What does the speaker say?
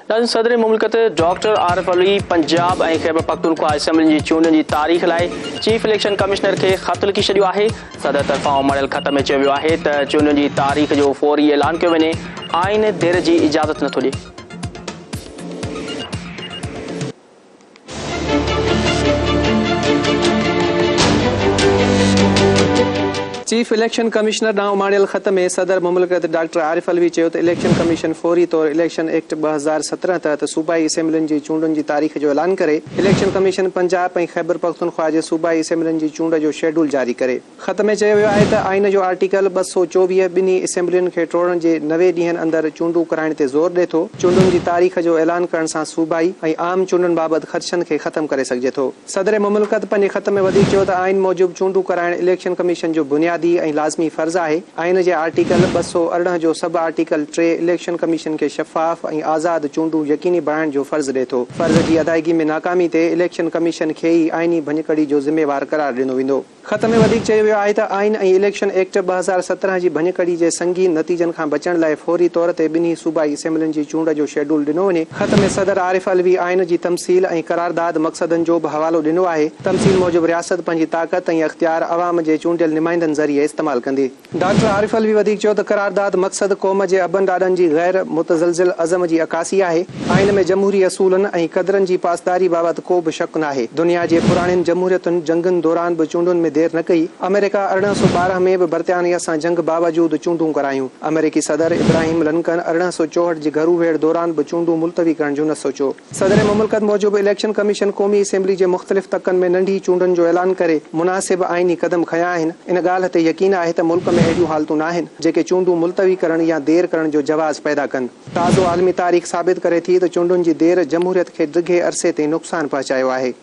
सदर मुमलिकत डॉक्टर आरिफ अलवी पंजाब और खैबर पख्तूनख्वा असेंबली जी चूंडनि जी तारीख़ लाइ चीफ इलेक्शन कमिश्नर के ख़त लिखी छॾियो आहे। सदर तरफ़ां मड़ियल ख़त में चयो वियो आहे त चूंडनि जी तारीख़ जो फौरी ऐलान कयो वञे। आइन देर जी इजाज़त नथो ॾिए। चीफ इलेक्शन कमिश्नर ॾांहुं माणियल ख़त में सदर मुमलिकत डॉक्टर आरिफ अलवी चयो त इलेक्शन कमीशन फौरी तौर इलेक्शन एक्ट 2017 तहत सूबाई असेंबलियुनि जी चूंडनि जी तारीख़ जो ऐलान करे। इलेक्शन कमीशन पंजाब और खैबर पख्तूनख्वा जे सूबाई असेंबलियुनि जी चूंड जो शेड्यूल जारी करे। ख़त में चयो वियो आहे त आइन जो आर्टिकल 224 ॿिन्ही असेंबलियुनि खे टोड़ण जे 90 ॾींहनि अंदरि चूंडूं कराइण ते ज़ोर ॾिए थो। चूंडनि जी तारीख़ जो ऐलान करण सां सूबाई ऐं आम चूंडनि बाबति ख़दशनि खे ख़त्म करे सघिजे थो। सदर मुमलिकत पंहिंजे ख़त में वधीक चयो त आइन मूजिब चूंडूं कराइण इलेक्शन कमीशन जो बुनियादी ऐं लाज़मी फर्ज़ आहे। आइन जे आर्टिकल 218 जो सब आर्टिकल 3 इलेक्शन कमीशन के शफ़ाफ़ और आज़ाद चूंडूं यकीनी बनाइण जो फर्ज़ ॾिए थो। फर्ज़ की अदायगी में नाकामी ते इलेक्शन कमीशन खे ही आइनी भञकड़ी जो ज़िम्मेवार करार ॾिनो वेंदो। ख़त में वधीक चयो वियो आहे त आइन ऐं इलेक्शन एक्ट 2017 जी भञकड़ी जे संगीन नतीजन खां बचण लाइ फौरी तौर ते ॿिन्ही सूबाई असेंबलियुनि जी चूंड जो शेड्यूल ॾिनो वञे। ख़त में सदर आरिफ अलवी आइन जी तमसील ऐं करारदाद मक़सदनि जो बि हवालो ॾिनो आहे। तमसील मूजिब रियासत पंहिंजी ताक़त ऐं अख्तियार अवाम जे चूंडियल नुमाइंदनि ज़रिए इस्तेमाल कंदी। डॉक्टर आरिफ अलवी वधीक चयो त करारदाद मक़सद क़ौम जे अबन ॾाॾनि जी गैर मुतज़लज़िल अज़म जी अकासी आहे। आइन में जमहूरी असूलनि ऐं क़दरनि जी पासदारी बाबति को बि शक नाहे। दुनिया जे पुराणियुनि जमहूरियतुनि जंगनि दौरान बि चूंडुनि में देर न कई। अमेरिका 1812 में भी बरतानिया सां जंग बावजूद चूंडूं करायूं। अमेरिकी सदर इब्राहिम लिंकन 1864 जी घरू वेड़ दौरान भी चूंडूं मुलतवी करण जो न सोचो। सदर मुमलिकत मूजिब इलेक्शन कमीशन क़ौमी असेंबली जे मुख़्तलिफ़ तबक़नि में नंढी चूंडनि जो ऐलान करे मुनासिब आइनी कदम खया आहिनि। इन ॻाल्हि ते यकीन आहे त मुल्क में अहिड़ियूं हालतूं न आहिनि जेके चूंडूं मुलतवी करण या देर करण जो जवाज़ पैदा कनि। ताज़ो आलमी तारीख़ साबित करे थी त चूंडुनि जी देर जमहूरियत खे ॾिघे अरसे ते नुक़सान पहुचायो आहे।